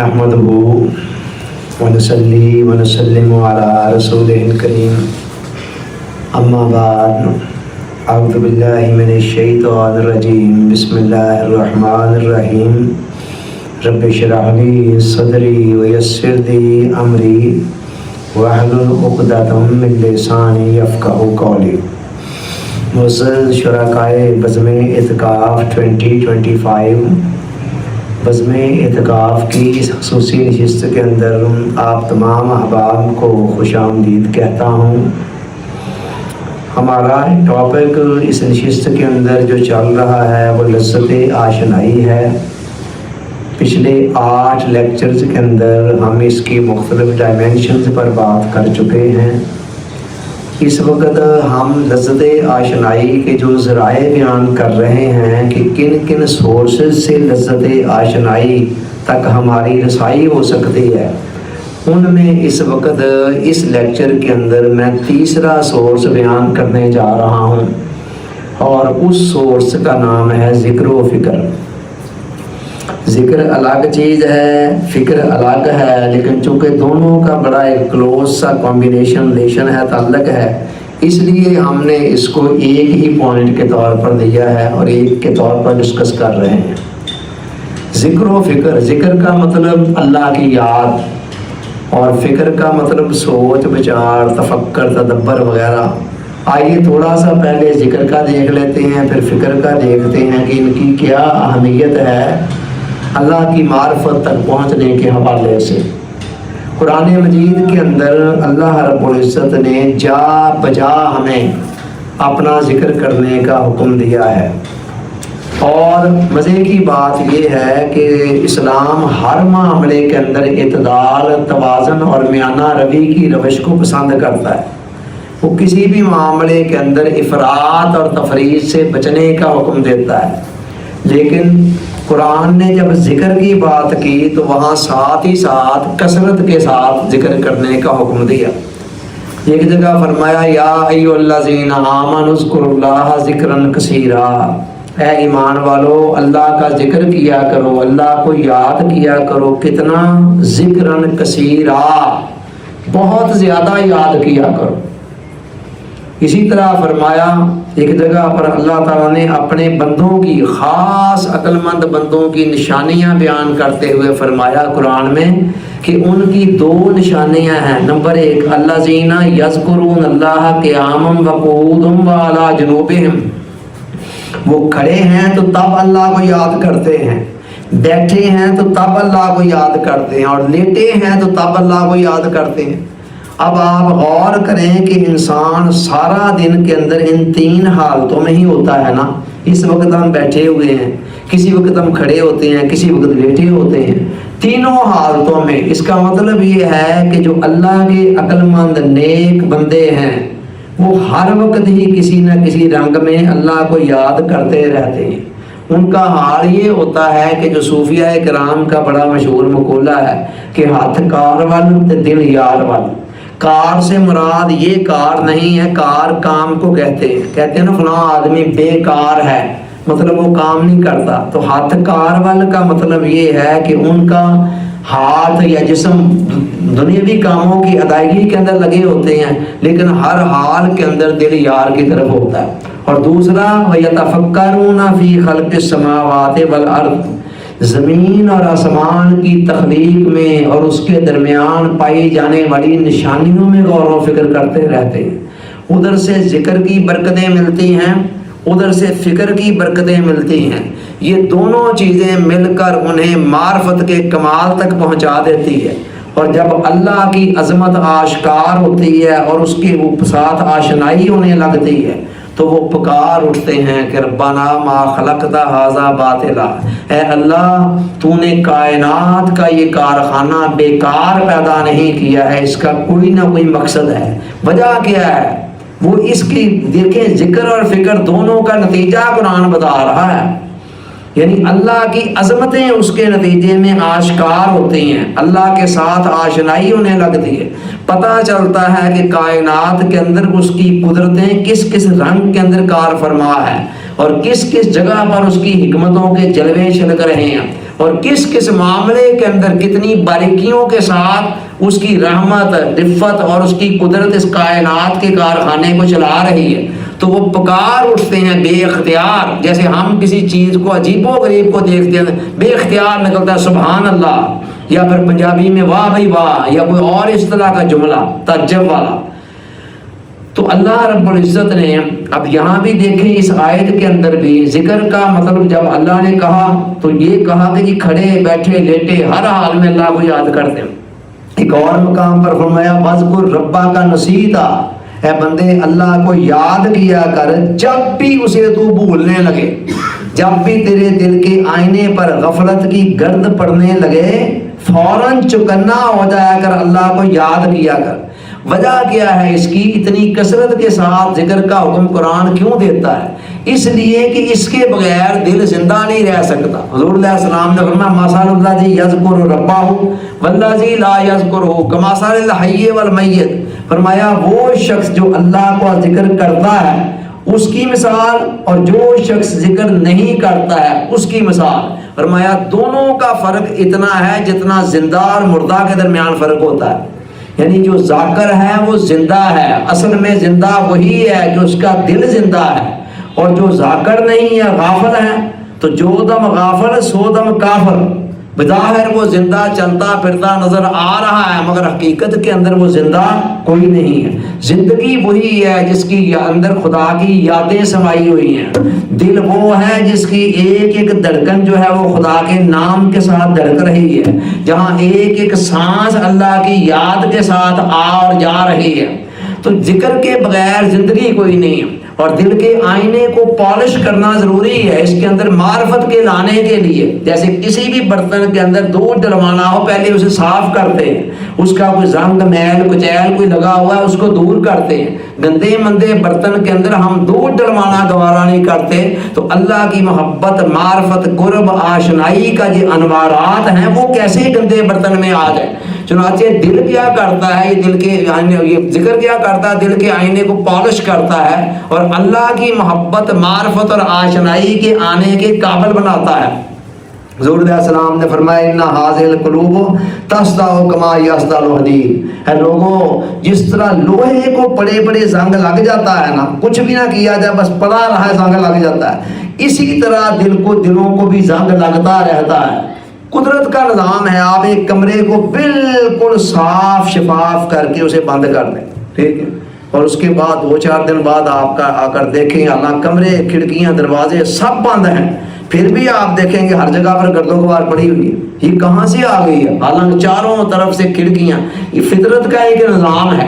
نحمده ونصلي ونسلم على رسوله الكريم اما بعد اعوذ باللہ من الشیطان الرجیم بسم اللہ الرحمن الرحیم رب اشرح لي صدری ویسر لي امری واحلل عقدۃ من لسانی یفقہوا قولی۔ معزز شرکائے بزم اعتکاف 2025 بزم اعتکاف کی اس خصوصی نشست کے اندر آپ تمام احباب کو خوش آمدید کہتا ہوں۔ ہمارا ٹاپک اس نشست کے اندر جو چل رہا ہے وہ لذت آشنائی ہے۔ پچھلے 8 لیکچرز کے اندر ہم اس کی مختلف ڈائمینشنز پر بات کر چکے ہیں۔ اس وقت ہم لذت آشنائی کے جو ذرائع بیان کر رہے ہیں کہ کن کن سورسز سے لذت آشنائی تک ہماری رسائی ہو سکتی ہے، ان میں اس وقت اس لیکچر کے اندر میں تیسرا سورس بیان کرنے جا رہا ہوں، اور اس سورس کا نام ہے ذکر و فکر۔ ذکر الگ چیز ہے، فکر الگ ہے، لیکن چونکہ دونوں کا بڑا ایک کلوز سا کمبینیشن ریلیشن ہے، تعلق ہے، اس لیے ہم نے اس کو ایک ہی پوائنٹ کے طور پر دیا ہے اور ایک کے طور پر ڈسکس کر رہے ہیں۔ ذکر و فکر، ذکر کا مطلب اللہ کی یاد اور فکر کا مطلب سوچ بچار، تفکر، تدبر وغیرہ۔ آئیے تھوڑا سا پہلے ذکر کا دیکھ لیتے ہیں، پھر فکر کا دیکھتے ہیں کہ ان کی کیا اہمیت ہے اللہ کی معرفت تک پہنچنے کے حوالے سے۔ قرآن مجید کے اندر اللہ رب العزت نے جا بجا ہمیں اپنا ذکر کرنے کا حکم دیا ہے، اور مزے کی بات یہ ہے کہ اسلام ہر معاملے کے اندر اعتدال، توازن اور میانہ روی کی روش کو پسند کرتا ہے۔ وہ کسی بھی معاملے کے اندر افراط اور تفریط سے بچنے کا حکم دیتا ہے، لیکن قرآن نے جب ذکر کی بات کی تو وہاں ساتھ ہی ساتھ کثرت کے ساتھ ذکر کرنے کا حکم دیا۔ ایک جگہ فرمایا یا ایھا الذین آمنوا اذکروا اللہ ذکرا کثیرا، اے ایمان والو اللہ کا ذکر کیا کرو، اللہ کو یاد کیا کرو، کتنا؟ ذکرا کثیرا، بہت زیادہ یاد کیا کرو۔ اسی طرح فرمایا ایک جگہ پر اللہ تعالیٰ نے اپنے بندوں کی، خاص عقل مند بندوں کی نشانیاں بیان کرتے ہوئے فرمایا قرآن میں کہ ان کی 2 نشانیاں ہیں۔ نمبر 1 الذین یذکرون اللہ قیاما وقعودا وعلی جنوبہم، وہ کھڑے ہیں تو تب اللہ کو یاد کرتے ہیں، بیٹھے ہیں تو تب اللہ کو یاد کرتے ہیں، اور لیٹے ہیں تو تب اللہ کو یاد کرتے ہیں۔ اب آپ غور کریں کہ انسان سارا دن کے اندر ان 3 حالتوں میں ہی ہوتا ہے نا۔ اس وقت ہم بیٹھے ہوئے ہیں، کسی وقت ہم کھڑے ہوتے ہیں، کسی وقت لیٹے ہوتے ہیں، تینوں حالتوں میں۔ اس کا مطلب یہ ہے کہ جو اللہ کے عقل مند نیک بندے ہیں وہ ہر وقت ہی کسی نہ کسی رنگ میں اللہ کو یاد کرتے رہتے ہیں۔ ان کا حال یہ ہوتا ہے کہ جو صوفیہ کرام کا بڑا مشہور مقولہ ہے کہ ہاتھ کار ول تے دل یار ول۔ کار سے مراد یہ کار نہیں ہے، کار کام کو کہتے ہیں نا فلاں آدمی بے کار ہے، مطلب وہ کام نہیں کرتا۔ تو ہاتھ کار وال کا مطلب یہ ہے کہ ان کا ہاتھ یا جسم دنیاوی کاموں کی ادائیگی کے اندر لگے ہوتے ہیں، لیکن ہر حال کے اندر دل یار کی طرف ہوتا ہے۔ اور دوسرا وَيَتَفَكَّرُونَ فِي خَلْقِ السَّمَاوَاتِ وَالْأَرْضِ، زمین اور آسمان کی تخلیق میں اور اس کے درمیان پائی جانے والی نشانیوں میں غور و فکر کرتے رہتے ہیں۔ ادھر سے ذکر کی برکتیں ملتی ہیں، ادھر سے فکر کی برکتیں ملتی ہیں۔ یہ دونوں چیزیں مل کر انہیں معرفت کے کمال تک پہنچا دیتی ہے، اور جب اللہ کی عظمت آشکار ہوتی ہے اور اس کے ساتھ آشنائی ہونے لگتی ہے تو وہ پکار اٹھتے ہیں کہ ربنا ما خلقت ھذا باطلا، اے اللہ تو نے کائنات کا یہ کارخانہ بیکار پیدا نہیں کیا ہے، اس کا کوئی نہ کوئی مقصد ہے۔ وجہ کیا ہے؟ وہ اس کی دیکھیں ذکر اور فکر دونوں کا نتیجہ قرآن بتا رہا ہے، یعنی اللہ کی عظمتیں اس کے نتیجے میں آشکار ہوتی ہیں، اللہ کے ساتھ آشنائی ہونے لگتی ہے، پتہ چلتا ہے کہ کائنات کے اندر اس کی قدرتیں کس کس رنگ کے اندر کار فرما ہے، اور کس کس جگہ پر اس کی حکمتوں کے جلوے چھلک رہے ہیں، اور کس کس معاملے کے اندر کتنی باریکیوں کے ساتھ اس کی رحمت، رفت اور اس کی قدرت اس کائنات کے کارخانے کو چلا رہی ہے، تو وہ پکار اٹھتے ہیں بے اختیار. جیسے ہم کسی چیز کو عجیب و غریب کو دیکھتے ہیں، بے اختیار نکلتا ہے سبحان اللہ، یا پھر پنجابی میں واہ بھائی واہ، یا کوئی اور اس طرح کا جملہ تعجب والا. تو اللہ رب العزت نے اب یہاں بھی دیکھیں اس آیت کے اندر بھی ذکر کا مطلب جب اللہ نے کہا تو یہ کہا کہ کھڑے بیٹھے لیٹے ہر حال میں اللہ کو یاد کرتے ہیں. ایک اور مقام پر فرمایا وَاذْكُرْ رَبَّكَ نَسِيتَ، اے بندے اللہ کو یاد کیا کر جب بھی اسے تو بھولنے لگے، جب بھی تیرے دل کے آئینے پر غفلت کی گرد پڑنے لگے فوراً چکنا ہو جایا کر، اللہ کو یاد کیا کر. وجہ کیا ہے اس کی اتنی کثرت کے ساتھ ذکر کا حکم قرآن کیوں دیتا ہے؟ اس لیے کہ اس کے بغیر دل زندہ نہیں رہ سکتا. حضور علیہ السلام نے فرمایا مَثَلُ الَّذِي يَذْكُرُ رَبَّهُ وَالَّذِي لَا يَذْكُرُهُ كَمَثَلِ الْحَيِّ وَالْمَيِّتِ. فرمایا وہ شخص جو اللہ کا ذکر کرتا ہے اس کی مثال اور جو شخص ذکر نہیں کرتا ہے اس کی مثال. فرمایا دونوں کا فرق اتنا ہے جتنا زندہ اور مردہ کے درمیان فرق ہوتا ہے. یعنی جو ذاکر ہے وہ زندہ ہے، اصل میں زندہ وہی ہے جو اس کا دل زندہ ہے، اور جو ذاکر نہیں ہے غافل ہے تو جو دم غافل سو دم کافر. بظاہر وہ زندہ چلتا پھرتا نظر آ رہا ہے مگر حقیقت کے اندر وہ زندہ کوئی نہیں ہے. زندگی وہی ہے جس کی اندر خدا کی یادیں سمائی ہوئی ہیں. دل وہ ہے جس کی ایک ایک دھڑکن جو ہے وہ خدا کے نام کے ساتھ دھڑک رہی ہے، جہاں ایک ایک سانس اللہ کی یاد کے ساتھ آ اور جا رہی ہے. تو ذکر کے بغیر زندگی کوئی نہیں ہے. اور دل کے آئینے کو پالش کرنا ضروری ہے اس کے اندر معرفت کے لانے کے لیے. جیسے کسی بھی برتن کے اندر دودھ ڈلوانا ہو پہلے اسے صاف کرتے ہیں، اس کا کوئی زنگ میل کچیل کوئی لگا ہوا ہے اس کو دور کرتے ہیں. گندے مندے برتن کے اندر ہم دودھ ڈلوانا گوارا نہیں کرتے. تو اللہ کی محبت، معرفت، قرب، آشنائی کا جو انوارات ہیں وہ کیسے گندے برتن میں آ جائے. چنانچہ دل کیا کرتا ہے، یہ دل کے یہ ذکر کیا کرتا ہے، دل کے آئینے کو پالش کرتا ہے اور اللہ کی محبت، معرفت اور آشنائی کے آنے کے قابل بناتا ہے. حضور علیہ السلام نے فرمایا ان هذه القلوب تصدع كما يصدع الحديد. ہے لوگوں جس طرح لوہے کو بڑے بڑے زنگ لگ جاتا ہے نا، کچھ بھی نہ کیا جائے بس پڑا رہا ہے زنگ لگ جاتا ہے، اسی طرح دلوں کو بھی زنگ لگتا رہتا ہے. قدرت کا نظام ہے، آپ ایک کمرے کو بالکل صاف شفاف کر کے اسے بند کر دیں، ٹھیک ہے، اور اس کے بعد 2-4 دن بعد آپ کا آ کر دیکھیں اللہ کمرے کھڑکیاں دروازے سب بند ہیں، پھر بھی آپ دیکھیں گے ہر جگہ پر گرد و غبار پڑی ہوئی ہے. یہ کہاں سے آ گئی ہے؟ حالانکہ چاروں طرف سے کھڑکیاں. یہ فطرت کا ایک نظام ہے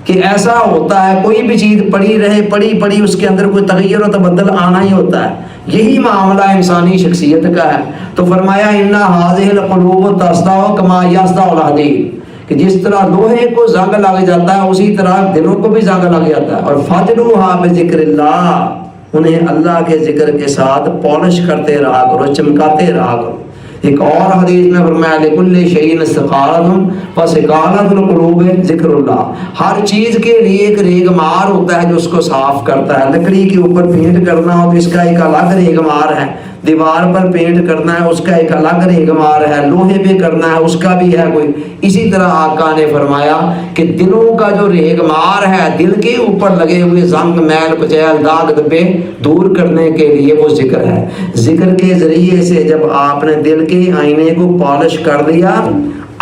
کہ ایسا ہوتا ہے کوئی بھی چیز پڑی رہے، پڑی اس کے اندر کوئی تغیر و تبدل آنا ہی ہوتا ہے. یہی معاملہ انسانی شخصیت کا ہے. تو فرمایا ان هذه القلوب تصدع كما يصدع الحديد، کہ جس طرح لوہے کو زنگ لگ جاتا ہے اسی طرح دلوں کو بھی زنگ لگ جاتا ہے. اور فَاجْلُوهَا بِذِكْرِ اللَّهِ، انہیں اللہ کے ذکر کے ساتھ پالش کرتے رہا کرو، چمکاتے رہا کرو. ایک اور حدیث میں فرمایا لِكُلِّ شَيْءٍ سِقَالَةٌ وَسِقَالَةُ الْقُلُوبِ ذِكْرُ اللَّهِ. ہر چیز کے لیے ایک ریگمار ہوتا ہے جو اس کو صاف کرتا ہے. لکڑی کے اوپر پینٹ کرنا ہو تو اس کا ایک الگ ریگمار ہے، دیوار پر پینٹ کرنا ہے اس کا ایک الگ ریگمار ہے، لوہے پہ کرنا ہے اس کا بھی ہے کوئی. اسی طرح آقا نے فرمایا کہ دلوں کا جو ریگمار ہے، دل کے اوپر لگے ہوئے زنگ میل کچیل داغ دبے دور کرنے کے لیے وہ ذکر ہے. ذکر کے ذریعے سے جب آپ نے دل کے آئینے کو پالش کر دیا،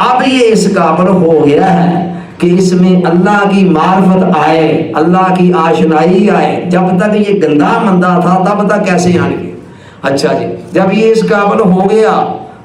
اب یہ اس قابل ہو گیا ہے کہ اس میں اللہ کی معرفت آئے، اللہ کی آشنائی آئے. جب تک یہ گندا مندہ تھا تب تک کیسے آنے گی. اچھا جی، جب یہ اس قابل ہو گیا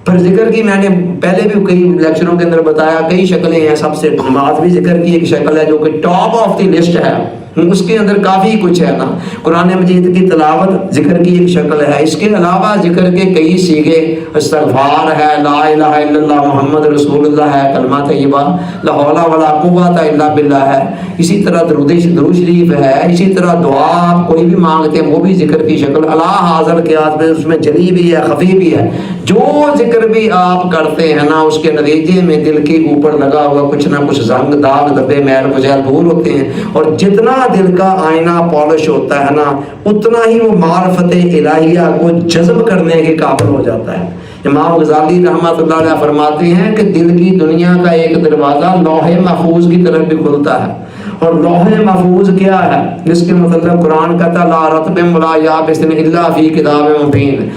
پھر ذکر کی میں نے پہلے بھی کئی لیکچروں کے اندر بتایا کئی شکلیں ہیں. سب سے نماز بھی ذکر کی ایک شکل ہے جو کہ ٹاپ آف دی لسٹ ہے، اس کے اندر کافی کچھ ہے نا. قرآن مجید کی تلاوت ذکر کی ایک شکل ہے. اس کے علاوہ ذکر کے کئی سیغے، استغفار ہے، لا الہ الا اللہ محمد رسول اللہ ہے، کلمہ طیبہ، لا حول ولا قوت الا باللہ ہے. اسی طرح درود شریف ہے. اسی طرح دعا آپ کوئی بھی مانگتے ہیں وہ بھی ذکر کی شکل. اللہ حاضر کے ہاتھ میں اس میں جلی بھی ہے، خفی بھی ہے. جو ذکر بھی آپ کرتے ہیں نا اس کے نتیجے میں دل کے اوپر لگا ہوا کچھ نہ کچھ زنگ داغ دبے میل کچیل دور ہوتے ہیں. اور جتنا دل کا آئینہ پالش ہوتا ہے نا اتنا ہی وہ معرفت الہیہ کو جذب کرنے کے قابل ہو جاتا ہے. امام غزالی رحمۃ اللہ علیہ فرماتے ہیں کہ دل کی دنیا کا ایک دروازہ لوح محفوظ کی طرف بھی کھلتا ہے، اور لوح محفوظ کیا ہے؟ جس کے مطلب قرآن کہتا لا رطب ولا یابس الا فی کتاب مبین،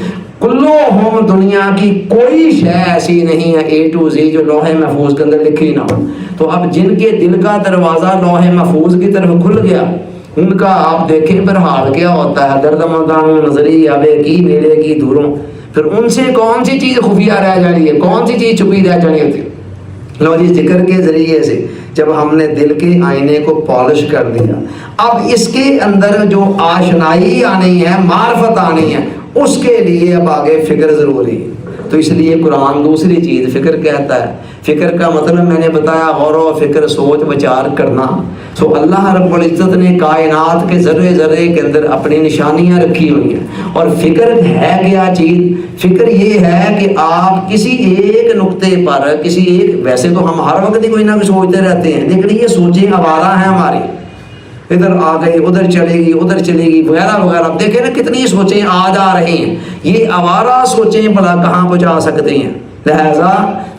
کلہم دنیا کی کوئی شے ایسی نہیں ہے A to Z جو لوح محفوظ کے اندر لکھی نہ ہو۔ تو اب جن کے دل کا دروازہ لوح محفوظ کی طرف کھل گیا، ان کا آپ دیکھیں پھر حال کیا ہوتا ہے، درد مدان نظری آبے کی نیلے کی دوروں، پھر ان سے کون سی چیز خفیہ رہ جانی ہے، کون سی چیز چھپی رہ جانی ہوتی ہے۔ لو جی، ذکر کے ذریعے سے جب ہم نے دل کے آئینے کو پالش کر دیا، اب اس کے اندر جو آشنائی آنی ہے، معرفت آنی ہے، اس کے لیے اب آگے فکر ضروری ہے۔ تو اس لیے قرآن دوسری چیز فکر کہتا ہے۔ فکر کا مطلب میں نے بتایا غور و فکر، سوچ بچار کرنا۔ تو اللہ رب العزت نے کائنات کے ذرے ذرے کے اندر اپنی نشانیاں رکھی ہوئی ہیں، اور فکر ہے کیا چیز؟ فکر یہ ہے کہ آپ کسی ایک نقطے پر، کسی ایک، ویسے تو ہم ہر وقت ہی کوئی نہ کوئی سوچتے رہتے ہیں، لیکن یہ سوچیں آوارہ ہیں ہماری، ادھر آ گئی ادھر چلے گی ادھر چلے گی وغیرہ وغیرہ۔ دیکھیں نا کتنی سوچیں آ جا رہی ہیں، یہ آوارہ سوچیں بھلا کہاں پہنچا سکتے ہیں۔ لہذا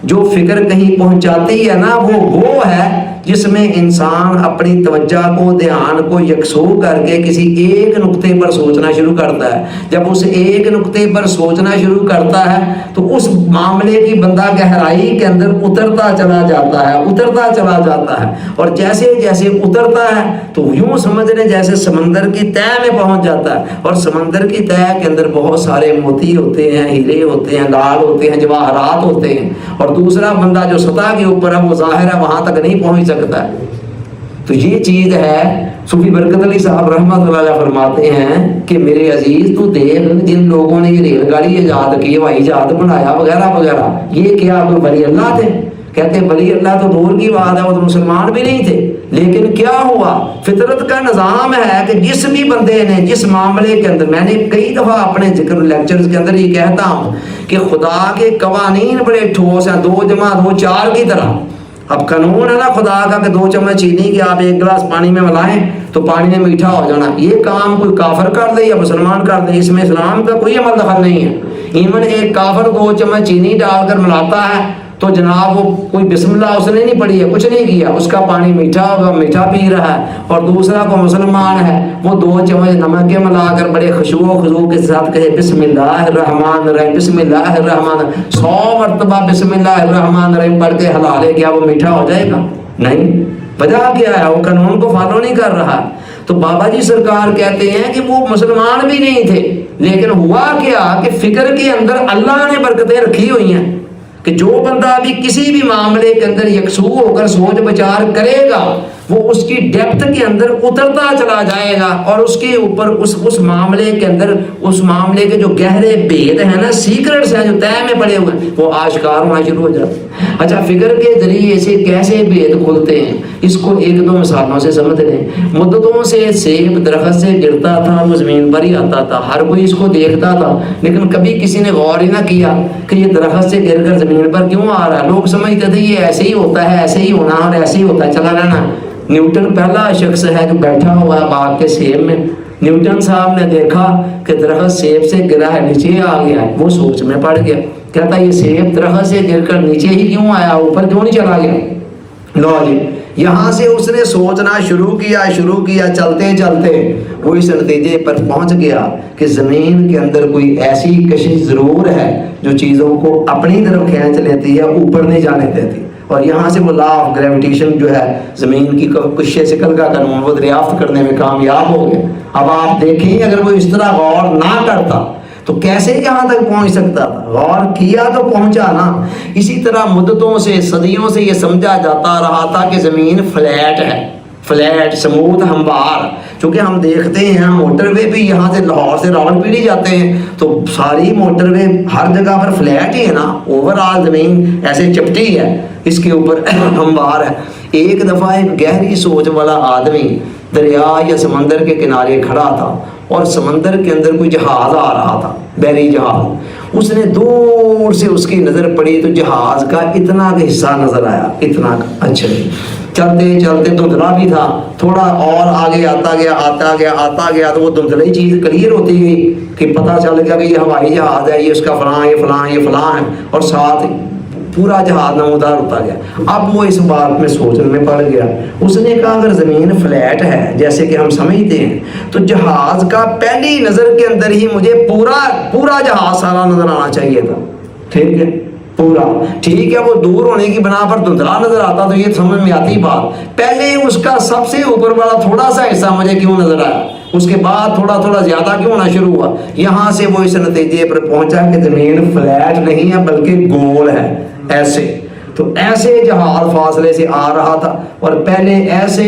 جو فکر کہیں پہنچاتی ہے نا، وہ ہے جس میں انسان اپنی توجہ کو، دھیان کو یکسو کر کے کسی ایک نقطے پر سوچنا شروع کرتا ہے۔ جب اس ایک نقطے پر سوچنا شروع کرتا ہے تو اس معاملے کی بندہ گہرائی کے اندر اترتا چلا جاتا ہے، اترتا چلا جاتا ہے، اور جیسے جیسے اترتا ہے تو یوں سمجھ لیں جیسے سمندر کی تہہ میں پہنچ جاتا ہے، اور سمندر کی تہہ کے اندر بہت سارے موتی ہوتے ہیں، ہیرے ہوتے ہیں، لال ہوتے ہیں، جواہرات ہوتے ہیں، اور دوسرا بندہ جو سطح کے اوپر ہے وہ ظاہر ہے وہاں تک نہیں پہنچ سکتا ہے۔ تو یہ چیز ہے۔ صوفی برکت علی صاحب رحمۃ اللہ علیہ فرماتے ہیں کہ میرے عزیز تو دیکھ، جن لوگوں نے یہ ریل گاڑی ایجاد کی، ہوائی جہاز بنایا وغیرہ وغیرہ، یہ کیا کوئی ولی اللہ تھے؟ کہتے ہیں ولی اللہ تو دور کی بات ہے، وہ تو مسلمان بھی نہیں تھے، لیکن کیا ہوا؟ فطرت کا نظام ہے کہ جس بھی بندے نے جس معاملے کے اندر، میں نے کئی دفعہ اپنے ذکر لیکچرز کے اندر یہ کہتا ہوں کہ خدا کے قوانین بڑے ٹھوس ہیں، 2 + 2 = 4 کی طرح۔ اب قانون ہے نا خدا کا کہ 2 چمچ چینی کی آپ 1 گلاس پانی میں ملائیں تو پانی میں میٹھا ہو جانا، یہ کام کوئی کافر کر دے یا مسلمان کر دے، اس میں اسلام کا کوئی عمل دخل نہیں ہے۔ ایون ایک کافر 2 چمچ چینی ڈال کر ملاتا ہے تو جناب وہ کوئی بسم اللہ اس نے نہیں پڑھی ہے، کچھ نہیں کیا، اس کا پانی میٹھا ہوگا، میٹھا پی رہا ہے، اور دوسرا کو مسلمان ہے وہ 2 چمچ نمک کے ملا کر بڑے خشوع و خضوع کے ساتھ کہے بسم اللہ الرحمن الرحیم، بسم اللہ الرحمن، 100 مرتبہ بسم اللہ الرحمن الرحیم پڑھ کے ہلا لے، کیا وہ میٹھا ہو جائے گا؟ نہیں۔ وجہ کیا ہے؟ وہ قانون کو فالو نہیں کر رہا۔ تو بابا جی سرکار کہتے ہیں کہ وہ مسلمان بھی نہیں تھے، لیکن ہوا کیا کہ فکر کے اندر اللہ نے برکتیں رکھی ہوئی ہیں کہ جو بندہ بھی کسی بھی معاملے کے اندر یکسو ہو کر سوچ بچار کرے گا، وہ اس کی ڈیپتھ کے اندر اترتا چلا جائے گا، اور اس کے اوپر اس معاملے کے اندر، اس معاملے کے جو گہرے بھید ہیں نا، سیکرٹس ہیں جو تہہ میں پڑے ہوئے ہیں، وہ آشکار ہونا شروع ہو جاتے ہیں۔ اچھا، فکر کے ذریعے سے کیسے بھید کھلتے ہیں، اس کو 1-2 مثالوں سے سمجھ لیں۔ مدتوں سے سیب درخت سے گرتا تھا، وہ زمین پر ہی آتا تھا، ہر کوئی اس کو دیکھتا تھا، لیکن کبھی کسی نے غور ہی نہ کیا کہ یہ درخت سے گر کر زمین پر کیوں آ رہا ہے۔ لوگ سمجھتے تھے یہ ایسے ہی ہوتا ہے، ایسے ہی ہونا اور ایسے ہی ہوتا ہے، چلا رہنا۔ نیوٹن پہلا شخص ہے جو بیٹھا ہوا ہے باغ کے سیب میں، نیوٹن صاحب نے دیکھا کہ درخت سیب سے گرا ہے، نیچے آ گیا ہے، وہ سوچ میں پڑ گیا، کہتا یہ سیب درخت سے گر کر نیچے ہی کیوں آیا، اوپر کیوں نہیں چلا گیا؟ لو جی، یہاں سے اس نے سوچنا شروع کیا، چلتے چلتے وہ اس نتیجے پر پہنچ گیا کہ زمین کے اندر کوئی ایسی کشش ضرور ہے جو چیزوں کو اپنی طرف کھینچ لیتی ہے، اوپر نہیں جانے دیتی، اور یہاں سے وہ لا آف گریویٹیشن جو ہے، زمین کی کشش ثقل کا قانون، وہ دریافت کرنے میں کامیاب ہو گئے۔ اب آپ دیکھیں اگر وہ اس طرح غور نہ کرتا تو کیسے یہاں تک پہنچ سکتا تھا؟ غور کیا تو پہنچا نا۔ اسی طرح مدتوں سے، صدیوں سے یہ سمجھا جاتا رہا تھا کہ زمین فلیٹ ہے، فلیٹ، سموتھ، ہموار۔ چونکہ ہم دیکھتے ہیں موٹر وے بھی یہاں سے لاہور سے راولپنڈی جاتے ہیں تو ساری موٹر وے ہر جگہ پر فلیٹ ہی ہے نا، اوور آل زمین ایسے چپٹی ہے، اس کے اوپر ہموار ہے۔ ایک دفعہ ایک گہری سوچ والا آدمی دریا یا سمندر کے کنارے کھڑا تھا، اور سمندر کے اندر کوئی جہاز آ رہا تھا، بحری جہاز، اس نے دور سے اس کی نظر پڑی تو جہاز کا اتنا کا حصہ نظر آیا، اتنا کا۔ اچھا چلتے چلتے دھندلا بھی تھا، تھوڑا اور آگے آتا گیا تو وہ دھندلی چیز کلیئر ہوتی گئی کہ پتہ چل گیا کہ یہ ہوائی جہاز ہے، یہ اس کا فلاں، یہ فلاں ہے، اور ساتھ پورا جہاز نمودار ہوتا گیا۔ اب وہ اس بات میں سوچنے میں پڑ گیا، اس نے کہا اگر زمین فلیٹ ہے جیسے کہ ہم سمجھتے ہیں تو جہاز کا پہلی نظر کے اندر ہی مجھے پورا جہاز سارا نظر آنا چاہیے تھا، ٹھیک ہے پورا، ٹھیک ہے وہ دور ہونے کی بنا پر دھندلا نظر آتا تو یہ سمجھ میں آتی بات، پہلے اس کا سب سے اوپر والا تھوڑا سا حصہ مجھے کیوں نظر آیا، اس کے بعد تھوڑا زیادہ کیوں ہونا شروع ہوا۔ یہاں سے وہ اس نتیجے پر پہنچا کہ زمین فلیٹ نہیں ہے بلکہ گول ہے، ایسے تو ایسے جہاز فاصلے سے آ رہا تھا، اور پہلے ایسے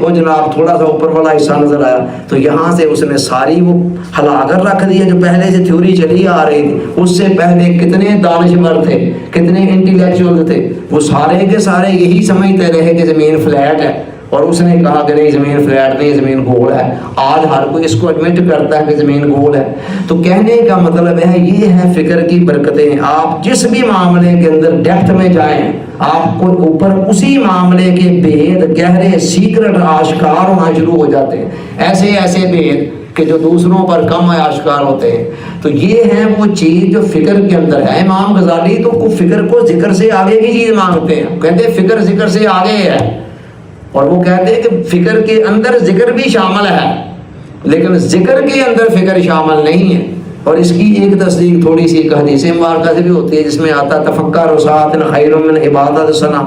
وہ جناب تھوڑا سا اوپر والا حصہ نظر آیا تو یہاں سے اس نے ساری وہ ہلا کر رکھ دیا جو پہلے سے تھیوری چلی آ رہی تھی۔ اس سے پہلے کتنے دانشور تھے، کتنے انٹیلیکچوئل تھے، وہ سارے کے سارے یہی سمجھتے رہے کہ زمین فلیٹ ہے، اور اس نے کہا کہ نہیں زمین فلیٹ نہیں، زمین گول ہے۔ آج ہر کوئی اس کو ایڈمٹ کرتا ہے کہ زمین گول ہے۔ تو کہنے کا مطلب ہے یہ ہے فکر کی برکتیں، آپ جس بھی معاملے کے اندر ڈیپتھ میں جائیں آپ کو اوپر اسی معاملے کے بھید گہرے سیکرٹ آشکار ہونا شروع ہو جاتے ہیں، ایسے بھید کہ جو دوسروں پر کم آشکار ہوتے ہیں۔ تو یہ ہے وہ چیز جو فکر کے اندر ہے۔ امام غزالی تو فکر کو ذکر سے آگے کی چیز مانگتے ہیں، کہتے ہیں فکر ذکر سے آگے ہے، اور وہ کہتے ہیں کہ فکر کے اندر ذکر بھی شامل ہے لیکن ذکر کے اندر فکر شامل نہیں ہے۔ اور اس کی ایک تصدیق تھوڑی سی ایک حدیث مبارکہ سے بھی ہوتی ہے جس میں آتا تفکر ساعۃ خیر من عبادت سنہ،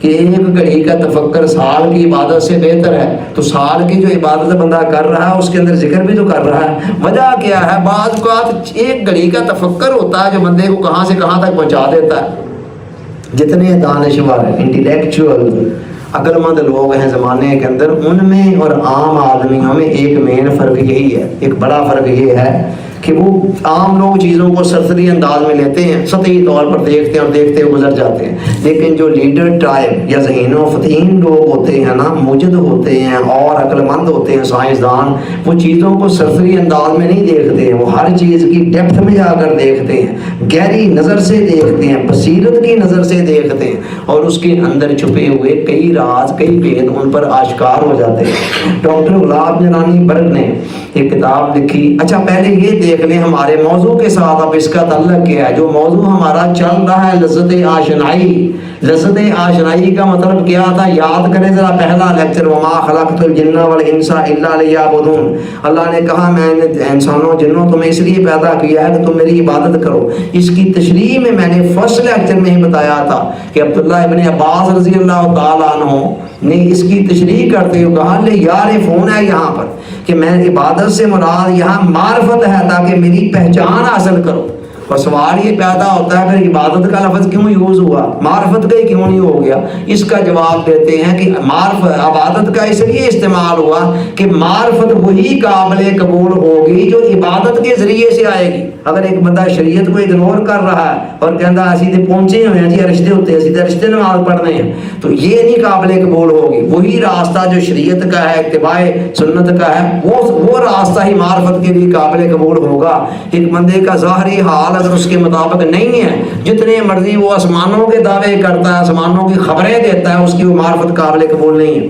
کہ ایک گھڑی کا تفکر سال کی عبادت سے بہتر ہے۔ تو سال کی جو عبادت بندہ کر رہا ہے اس کے اندر ذکر بھی تو کر رہا ہے۔ وجہ کیا ہے؟ بعض اوقات ایک گھڑی کا تفکر ہوتا ہے جو بندے کو کہاں سے کہاں تک پہنچا دیتا ہے۔ جتنے دانشور انٹیلیکچوئل عقل مند لوگ ہیں زمانے کے اندر، ان میں اور عام آدمیوں میں ایک مین فرق یہی ہے، ایک بڑا فرق یہ ہے کہ وہ عام لوگ چیزوں کو سرسری انداز میں لیتے ہیں، سطحی طور پر دیکھتے ہیں اور دیکھتے ہوئے گزر جاتے ہیں، لیکن جو لیڈر ٹائپ یا ذہین و فتین لوگ ہوتے ہیں نا، مجد ہوتے ہیں اور عقل مند ہوتے ہیں، سائنسدان، وہ چیزوں کو سرسری انداز میں نہیں دیکھتے ہیں، وہ ہر چیز کی ڈیپتھ میں جا کر دیکھتے ہیں، گہری نظر سے دیکھتے ہیں، بصیرت کی نظر سے دیکھتے ہیں، اور اس کے اندر چھپے ہوئے کئی راز کئی بھید ان پر آشکار ہو جاتے ہیں۔ ڈاکٹر غلام جنانی برگ نے ایک کتاب لکھی۔ اچھا پہلے یہ دیکھ لیں ہمارے موضوع کے ساتھ اب اس کا تعلق کیا ہے۔ جو موضوع ہمارا چل رہا ہے لذت آشنائی، لذت آشنائی کا مطلب کیا تھا؟ یاد کریں ذرا پہلا لیکچر، وما خلقت الجن والانس الا لیعبدون۔ اللہ نے کہا میں نے انسانوں جنوں تمہیں اس لیے پیدا کیا ہے کہ تم میری عبادت کرو۔ اس کی تشریح میں نے فرسٹ لیکچر میں ہی بتایا تھا کہ عبداللہ ابن عباس رضی اللہ تعالیٰ عنہ نے اس کی تشریح کرتے ہوئے کہا لے یار فون ہے یہاں پر کہ میں عبادت سے مراد یہاں معرفت ہے تاکہ میری پہچان حاصل کرو۔ اور سوال یہ پیدا ہوتا ہے کہ عبادت کا لفظ کیوں یوز ہوا، معرفت کا ہی کیوں نہیں ہو گیا؟ اس کا جواب دیتے ہیں کہ عبادت کا اس لیے استعمال ہوا کہ معرفت وہی قابل قبول ہوگی جو عبادت کے ذریعے سے آئے گی۔ اگر ایک بندہ شریعت کو اگنور کر رہا ہے اور کہتا ہے سیدھے پہنچے ہوئے ہیں جی رشتے ہوتے ہیں سیدھے رشتے نماز پڑھنے ہیں، تو یہ نہیں قابل قبول ہوگی۔ وہی راستہ جو شریعت کا ہے، اتباع سنت کا ہے، وہ راستہ ہی معرفت کے لیے قابل قبول ہوگا۔ ایک بندے کا ظاہری حال اگر اس کے مطابق نہیں ہے، جتنے مرضی وہ آسمانوں کے دعوے کرتا ہے، آسمانوں کی خبریں دیتا ہے، اس کی وہ معرفت قابل قبول نہیں ہے۔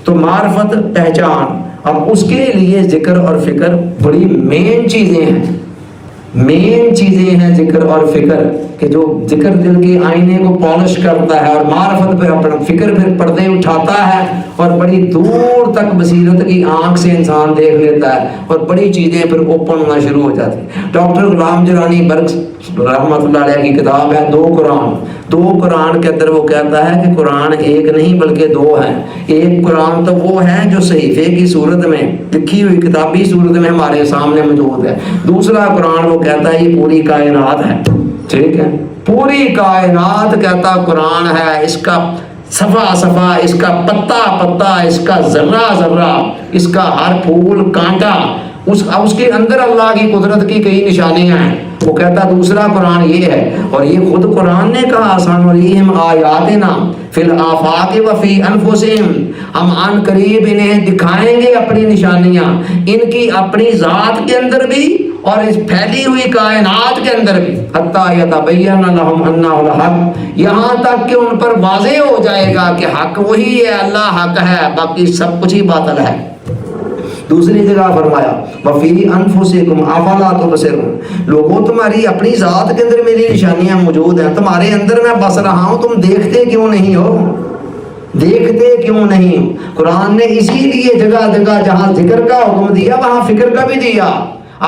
تو معرفت پہچان، اب اس کے لیے ذکر اور فکر بڑی مین چیزیں ہیں، مین چیزیں ہیں ذکر اور فکر، کہ جو ذکر دل کے آئینے کو پالش کرتا ہے اور معرفت پہ اپنا فکر پھر پردے اٹھاتا ہے اور بڑی دور تک بصیرت کی آنکھ سے انسان دیکھ لیتا ہے اور بڑی چیزیں پھر اوپن ہونا شروع ہو جاتی ہیں۔ ڈاکٹر غلام جنانی برگ رحمۃ اللہ علیہ کی کتاب ہے دو قرآن کے اندر وہ کہتا ہے کہ قرآن ایک نہیں بلکہ دو ہیں۔ ایک قرآن تو وہ ہے جو صحیفے کی صورت میں لکھی ہوئی کتابی صورت میں ہمارے سامنے موجود ہے، دوسرا قرآن وہ کہتا ہے یہ پوری کائنات ہے، ٹھیک ہے، پوری کائنات کہتا قرآن ہے، اس کا صفحہ صفحہ، اس کا پتا پتا، اس کا ذرہ ذرہ، اس کا ہر پھول کانٹا، اس کے اندر اللہ کی قدرت کی کئی نشانیاں ہیں۔ وہ کہتا دوسرا قرآن یہ ہے، اور یہ خود قرآن نے کہا سنُرِیہِم آیاتنا فی الآفاق وفی انفسہم، ہم عن قریب انہیں دکھائیں گے اپنی نشانیاں، ان کی اپنی ذات کے اندر بھی اور اس پھیلی ہوئی کائنات کے اندر بھی حتیٰ یتبین لہم انہ الحق، یہاں تک کہ ان پر واضح ہو جائے گا کہ حق وہی ہے، اللہ حق ہے، باقی سب کچھ ہی باطل ہے۔ دوسری جگہ فرمایا وَفِي أَنفُسِكُمْ أَفَلَا تُبْصِرُونَ، لوگوں تمہاری اپنی ذات کے اندر میری نشانیاں موجود ہیں، تمہارے اندر میں بس رہا ہوں، تم دیکھتے کیوں نہیں ہو؟ دیکھتے کیوں نہیں ہو؟ قرآن نے اسی لیے جگہ جگہ جہاں ذکر کا حکم دیا وہاں فکر کا بھی دیا۔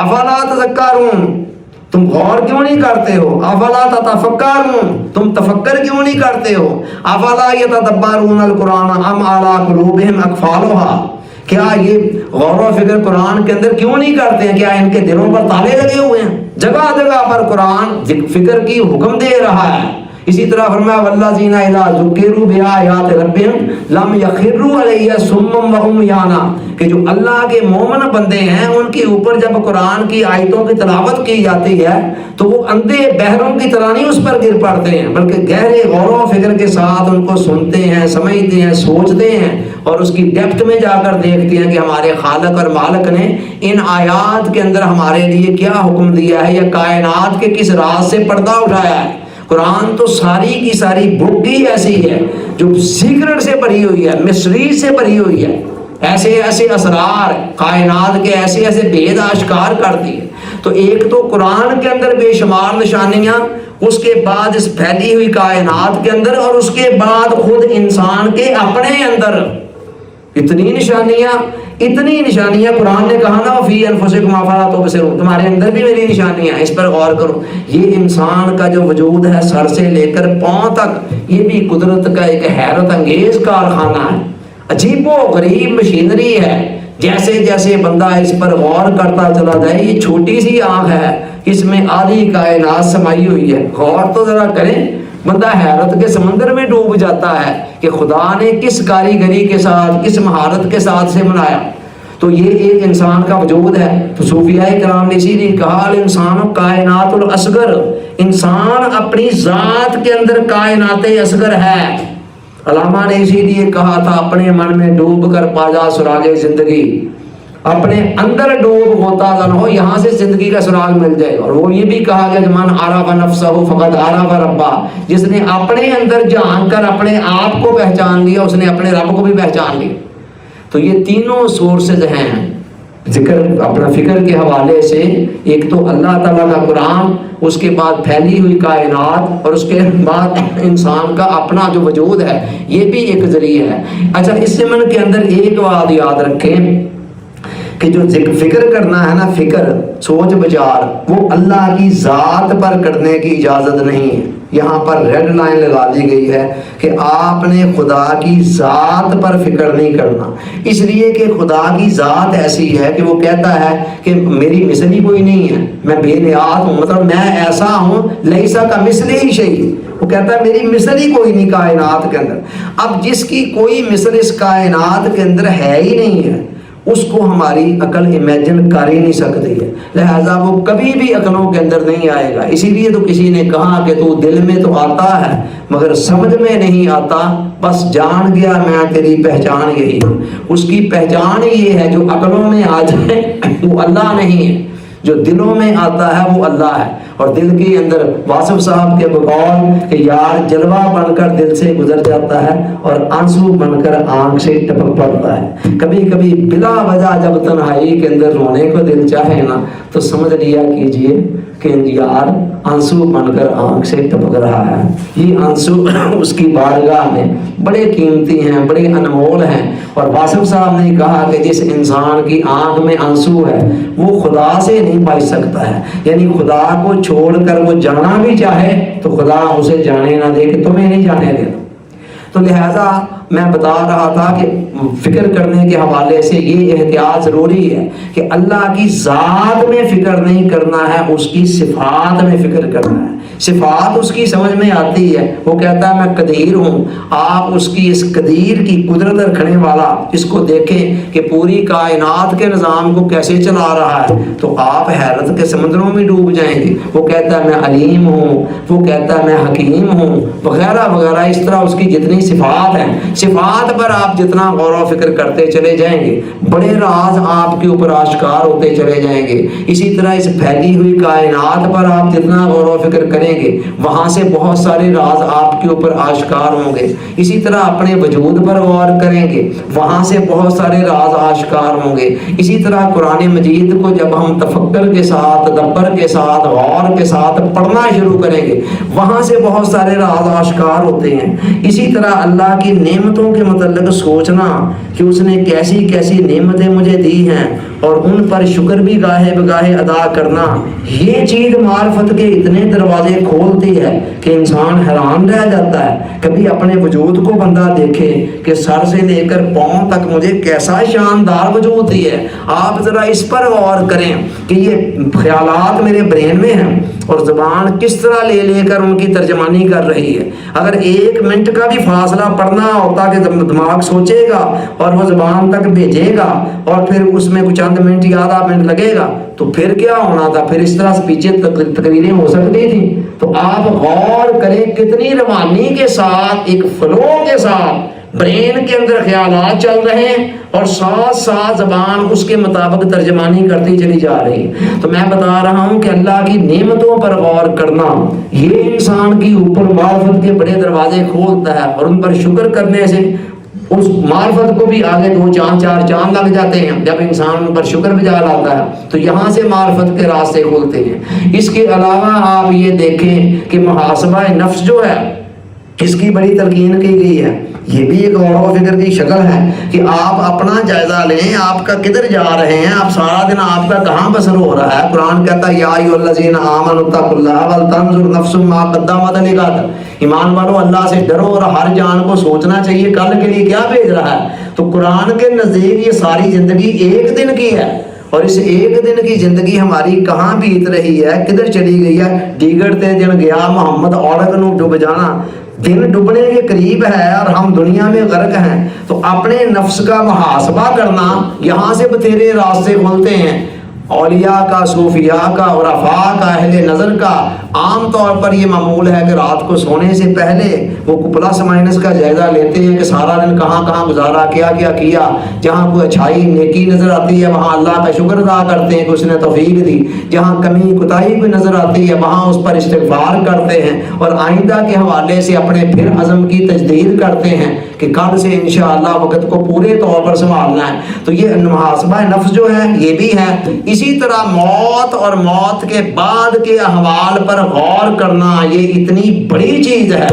افلا تذکرون، تم غور کیوں نہیں کرتے ہو؟ افلا تتفکرون، تم تفکر کیوں نہیں کرتے ہو؟ افلا یتدبرون القرآن ام علی قلوبہم اقفالها، کیا یہ غور و فکر قرآن کے اندر کیوں نہیں کرتے ہیں؟ کیا ان کے دلوں پر تالے لگے ہوئے ہیں؟ جگہ جگہ پر قرآن فکر کی حکم دے رہا ہے۔ اسی طرح فرمایا والذین اذا ذکروا بآیات ربہم لم یخروا علیہا صما وعمیانا، کہ جو اللہ کے مومن بندے ہیں ان کے اوپر جب قرآن کی آیتوں کی تلاوت کی جاتی ہے تو وہ اندھے بہروں کی طرح نہیں اس پر گر پڑتے ہیں، بلکہ گہرے غور و فکر کے ساتھ ان کو سنتے ہیں، سمجھتے ہیں، سوچتے ہیں اور اس کی ڈیپتھ میں جا کر دیکھتے ہیں کہ ہمارے خالق اور مالک نے ان آیات کے اندر ہمارے لیے کیا حکم دیا ہے، یا کائنات کے کس راز سے پردہ اٹھایا ہے۔ قرآن تو ساری کی ساری بک ہی ایسی ہے جو سیکرٹ سے بھری ہوئی ہے، مسٹری سے بھری ہوئی ہے، ایسے ایسے اسرار کائنات کے ایسے ایسے بھید آشکار کرتی ہے۔ تو ایک تو قرآن کے اندر بے شمار نشانیاں، اس کے بعد اس پھیلی ہوئی کائنات کے اندر، اور اس کے بعد خود انسان کے اپنے اندر اتنی نشانیاں قرآن نے کہا نا فی انفسکم افلا تبصرون، تمہارے اندر بھی میری نشانیاں ہیں، اس پر غور کرو۔ یہ انسان کا جو وجود ہے سر سے لے کر پاؤں تک، یہ بھی قدرت کا ایک حیرت انگیز کارخانہ ہے، عجیب و غریب مشینری ہے۔ جیسے جیسے بندہ اس پر غور کرتا چلا جائے، یہ چھوٹی سی آنکھ ہے، اس میں آدھی کائنات سمائی ہوئی ہے، غور تو ذرا کریں، بندہ حیرت کے سمندر میں ڈوب جاتا ہے کہ خدا نے کس کاریگری کے ساتھ، کس مہارت کے ساتھ سے بنایا۔ تو یہ ایک انسان کا وجود ہے۔ تو صوفیاء کرام نے اسی لیے کہا الانسان کائنات الاصغر، انسان اپنی ذات کے اندر کائنات اصغر ہے۔ علامہ نے اسی لیے کہا تھا اپنے من میں ڈوب کر پاجا سراغ زندگی، اپنے اندر ڈوب ہوتا نہ ہو، یہاں سے زندگی کا سراغ مل جائے۔ اور وہ یہ بھی کہا گیا کہ من عرف نفسہ فقد عرف ربہ، جس نے اپنے اندر جان کر اپنے آپ کو پہچان لیا اس نے اپنے رب کو بھی پہچان لیا۔ تو یہ تینوں سورسز ہیں ذکر اپنا فکر کے حوالے سے، ایک تو اللہ تعالیٰ کا قرآن، اس کے بعد پھیلی ہوئی کائنات، اور اس کے بعد انسان کا اپنا جو وجود ہے، یہ بھی ایک ذریعہ ہے۔ اچھا، اس ضمن کے اندر ایک بات یاد رکھیں کہ جو فکر کرنا ہے نا، فکر سوچ بچار، وہ اللہ کی ذات پر کرنے کی اجازت نہیں ہے۔ یہاں پر ریڈ لائن لگا دی گئی ہے کہ آپ نے خدا کی ذات پر فکر نہیں کرنا، اس لیے کہ خدا کی ذات ایسی ہے کہ وہ کہتا ہے کہ میری مثلی کوئی نہیں ہے، میں بے نیاز ہوں، مطلب میں ایسا ہوں لیسا کا مثل ہی شیء، وہ کہتا ہے میری مثل ہی کوئی نہیں کائنات کے اندر۔ اب جس کی کوئی مثل اس کائنات کے اندر ہے ہی نہیں ہے، اس کو ہماری عقل امیجن کر ہی نہیں سکتی ہے، لہذا وہ کبھی بھی عقلوں کے اندر نہیں آئے گا۔ اسی لیے تو کسی نے کہا کہ تو دل میں تو آتا ہے مگر سمجھ میں نہیں آتا، بس جان گیا میں تیری پہچان یہی ہوں۔ اس کی پہچان یہ ہے جو عقلوں میں آ جائے وہ اللہ نہیں ہے، جو دلوں میں آتا ہے وہ اللہ ہے۔ اور دل کے اندر واصف صاحب کے بقول کہ یار جلوہ بن کر دل سے گزر جاتا ہے اور آنسو بن کر آنکھ سے ٹپک پڑتا ہے۔ کبھی کبھی بلا وجہ جب تنہائی کے اندر رونے کو دل چاہے نا تو سمجھ لیا کیجئے کہ یار آنسو بن کر آنکھ سے ٹپک رہا ہے۔ یہ آنسو اس کی بارگاہ میں بڑے قیمتی ہیں، بڑے انمول ہیں۔ اور واصف صاحب نے کہا کہ جس انسان کی آنکھ میں آنسو ہے وہ خدا سے نہیں بچ سکتا ہے، یعنی خدا کو چھوڑ کر وہ جانا بھی چاہے تو خدا اسے جانے نہ دے کہ تمہیں نہیں جانے دینا۔ تو لہذا میں بتا رہا تھا کہ فکر کرنے کے حوالے سے یہ احتیاط ضروری ہے کہ اللہ کی ذات میں فکر نہیں کرنا ہے، اس کی صفات میں فکر کرنا ہے۔ صفات اس کی سمجھ میں آتی ہے، وہ کہتا ہے میں قدیر ہوں، آپ اس کی اس قدیر کی قدرت رکھنے والا اس کو دیکھیں کہ پوری کائنات کے نظام کو کیسے چلا رہا ہے تو آپ حیرت کے سمندروں میں ڈوب جائیں گے۔ وہ کہتا ہے میں علیم ہوں، وہ کہتا ہے میں حکیم ہوں، وغیرہ وغیرہ، اس طرح اس کی جتنی صفات ہیں، صفات پر آپ جتنا غور و فکر کرتے چلے جائیں گے بڑے راز آپ کے اوپر آشکار ہوتے چلے جائیں گے. اسی طرح اس پھیلی ہوئی کائنات پر آپ جتنا غور و فکر کریں گے وہاں سے بہت سارے راز آپ کے اوپر آشکار ہوں گے. اسی طرح اپنے وجود پر غور کریں گے وہاں سے بہت سارے راز آشکار ہوں گے. اسی طرح قرآن مجید کو جب ہم تفکر کے ساتھ، تدبر کے ساتھ، غور کے ساتھ پڑھنا شروع کریں گے وہاں سے بہت سارے راز آشکار ہوتے ہیں. اسی طرح اللہ کی نعمتوں کے متعلق سوچنا کہ اس نے کیسی کیسی نعمتیں مجھے دی ہیں اور ان پر شکر بھی گاہے بگاہے ادا کرنا، یہ چیز معرفت کے اتنے دروازے کھولتی ہے کہ انسان حیران رہ جاتا ہے. کبھی اپنے وجود کو بندہ دیکھے کہ سر سے لے کر پاؤں تک مجھے کیسا شاندار وجود دی ہے. آپ ذرا اس پر غور کریں کہ یہ خیالات میرے برین میں ہیں اور زبان کس طرح لے لے کر ان کی ترجمانی کر رہی ہے. اگر 1 منٹ کا بھی فاصلہ پڑنا ہوتا کہ دماغ سوچے گا اور وہ زبان تک بھیجے گا اور پھر اس میں کچھ چند منٹ یا آدھا منٹ لگے گا تو پھر کیا ہونا تھا؟ پھر اس طرح سے پیچھے تقریریں ہو سکتی تھی. تو آپ غور کریں کتنی روانی کے ساتھ، ایک فلو کے ساتھ برین کے اندر خیالات چل رہے ہیں اور ساتھ ساتھ زبان اس کے مطابق ترجمانی کرتی چلی جا رہی ہے. تو میں بتا رہا ہوں کہ اللہ کی نعمتوں پر غور کرنا یہ انسان کی اوپر معرفت کے بڑے دروازے کھولتا ہے اور ان پر شکر کرنے سے اس معرفت کو بھی آگے 2 چاند 4 چاند لگ جاتے ہیں. جب انسان ان پر شکر بھی جا لاتا ہے تو یہاں سے معرفت کے راستے کھولتے ہیں. اس کے علاوہ آپ یہ دیکھیں کہ محاسبہ نفس جو ہے اس کی بڑی تلقین کی گئی ہے. یہ بھی ایک غور و فکر کی شکل ہے کہ آپ اپنا جائزہ لیں، آپ کا کدھر جا رہے ہیں، آپ سارا دن آپ کا کہاں بسر ہو رہا ہے. قرآن کہتا ہے یا ایھا الذین آمنوا اتقوا اللہ ولتنظر نفس ما قدمت لغد. ایمان والو اللہ سے ڈرو اور ہر جان کو سوچنا چاہیے کل کے لیے کیا بھیج رہا ہے. تو قرآن کے نزدیک یہ ساری زندگی 1 دن کی ہے اور اس 1 دن کی زندگی ہماری کہاں بیت رہی ہے، کدھر چلی گئی ہے. دیگرتے دن گیا محمد عورت نو ڈوب جانا. دن ڈوبنے کے قریب ہے اور ہم دنیا میں غرق ہیں. تو اپنے نفس کا محاسبہ کرنا یہاں سے بتھیرے راستے کھولتے ہیں. اولیاء کا، صوفیاء کا، عرفاء کا، اہل نظر کا عام طور پر یہ معمول ہے کہ رات کو سونے سے پہلے وہ پلس مائنس کا جائزہ لیتے ہیں کہ سارا دن کہاں کہاں گزارا، کیا کیا کیا. جہاں کوئی اچھائی نیکی نظر آتی ہے وہاں اللہ کا شکر ادا کرتے ہیں کہ اس نے توفیق دی. جہاں کمی کوتاہی کوئی نظر آتی ہے وہاں اس پر استغفار کرتے ہیں اور آئندہ کے حوالے سے اپنے پھر عزم کی تجدید کرتے ہیں کہ کل سے انشاءاللہ وقت کو پورے طور پر سنبھالنا ہے. تو یہ محاسبہ نفس جو ہے یہ بھی ہے. اسی طرح موت اور موت کے بعد کے احوال پر غور کرنا یہ اتنی بڑی چیز ہے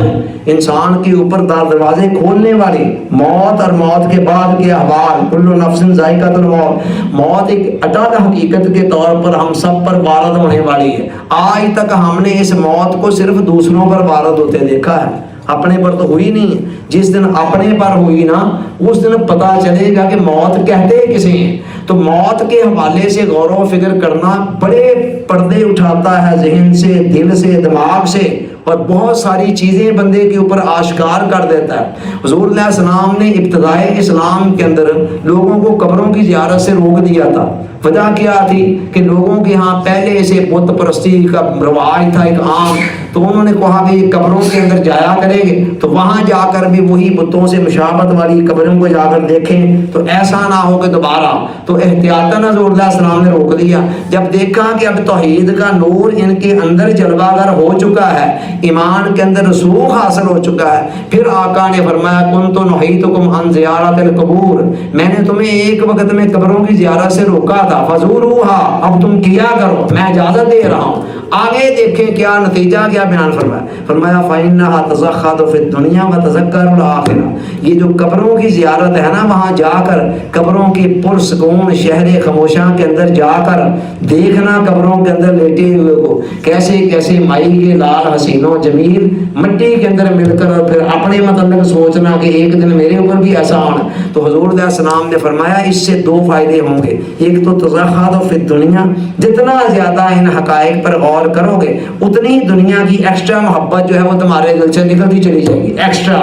انسان کے اوپر دروازے کھولنے والی. موت اور موت کے بعد کے احوال، کل نفس ذائقۃ الموت. موت ایک اٹل حقیقت کے طور پر ہم سب پر وارد ہونے والی ہے. آج تک ہم نے اس موت کو صرف دوسروں پر وارد ہوتے دیکھا ہے، اپنے پر تو ہوئی نہیں. جس دن اپنے پر ہوئی نا اس دن پتا چلے گا کہ موت کہتے کسے ہیں. تو موت کے حوالے سے غور و فکر کرنا بڑے پردے اٹھاتا ہے ذہن سے، دل سے، دماغ سے اور بہت ساری چیزیں بندے کے اوپر آشکار کر دیتا ہے. حضور علیہ السلام نے ابتدائے اسلام کے اندر لوگوں کو قبروں کی زیارت سے روک دیا تھا. وجہ کیا تھی کہ لوگوں کے ہاں پہلے سے بت پرستی کا رواج تھا ایک عام. تو انہوں نے کہا کہ قبروں کے اندر جایا کریں گے تو وہاں جا کر بھی وہی بتوں سے مشابہت والی قبروں کو جا کر دیکھیں تو ایسا نہ ہو کہ دوبارہ. تو احتیاطاً حضور علیہ السلام نے روک دیا. جب دیکھا کہ اب توحید کا نور ان کے اندر جلوہ گر ہو چکا ہے، ایمان کے اندر رسوخ حاصل ہو چکا ہے، پھر آقا نے فرمایا کنت نہیتکم عن زیارت القبور. میں نے تمہیں ایک وقت میں قبروں کی زیارت سے روکا تھا، فزوروہا، اب تم کیا کرو، میں اجازت دے رہا ہوں. آگے دیکھیں کیا نتیجہ کیا بیان فرمایا فَإِنَّهَا تَزَخَّدُ فِي الدُّنْيَا وَتَذَكَّرُ الْآخِرَةَ. یہ جو قبروں کی زیارت ہے نا، وہاں جا کر قبروں کی پرسکون شہر خاموشاں کے اندر جا کر دیکھنا قبروں کے اندر لیٹے ہوئے کو کیسے کیسے مائی کے لال حسین و جمیل مٹی کے اندر مل کر اور پھر اپنے متعلق سوچنا کہ ایک دن میرے اوپر بھی ایسا ہونا. تو حضور علیہ السلام نے فرمایا اس سے 2 فائدے ہوں گے. ایک تو تزخّد فی الدنیا، جتنا زیادہ ان حقائق پر غور کرو گے اتنی دنیا کی ایکسٹرا محبت جو ہے وہ تمہارے دل سے نکلتی چلی جائے گی. ایکسٹرا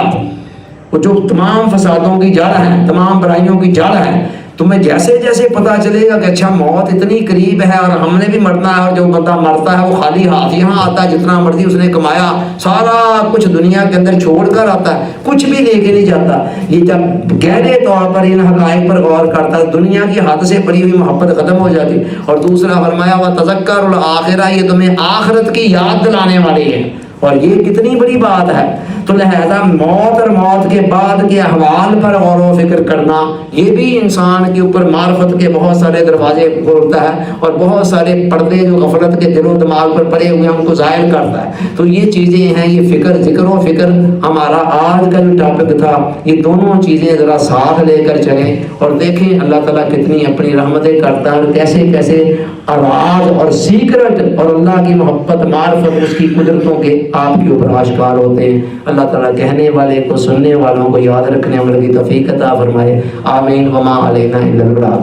وہ جو تمام فسادوں کی جڑ ہے، تمام برائیوں کی جڑ ہے، تمہیں جیسے جیسے پتا چلے گا کہ اچھا موت اتنی قریب ہے اور ہم نے بھی مرنا ہے اور جو بندہ مرتا ہے وہ خالی ہاتھ یہاں آتا ہے، جتنا مرضی اس نے کمایا سارا کچھ دنیا کے اندر چھوڑ کر آتا ہے، کچھ بھی لے کے نہیں جاتا۔ یہ جب گہرے طور پر ان حقائق پر غور کرتا ہے، دنیا کی حد سے بڑی ہوئی محبت ختم ہو جاتی۔ اور دوسرا فرمایا وَتَذَكَّرُ الْآخِرَةَ، یہ تمہیں آخرت کی یاد دلانے والی ہے، اور یہ کتنی بڑی بات ہے۔ تو لہذا موت اور موت کے بعد کے احوال پر غور و فکر کرنا، یہ بھی انسان کے اوپر معرفت کے بہت سارے دروازے کھولتا ہے، اور بہت سارے پردے جو غفلت کے دل و دماغ پر پڑے ہوئے ہیں ان کو ظاہر کرتا ہے۔ تو یہ چیزیں ہیں، یہ فکر، ذکر و فکر ہمارا آج کا جو ٹاپک تھا، یہ دونوں چیزیں ذرا ساتھ لے کر چلیں اور دیکھیں اللہ تعالیٰ کتنی اپنی رحمتیں کرتا ہے، اور کیسے کیسے راز اور سیکرٹ اور اللہ کی محبت، معرفت، اس کی قدرتوں کے آپ کے اوپر آشکار ہوتے ہیں۔ اللہ تعالیٰ کہنے والے کو، سننے والوں کو یاد رکھنے والے کی توفیق عطا فرمائے۔ آمین۔ وما علینا الا البلاغ۔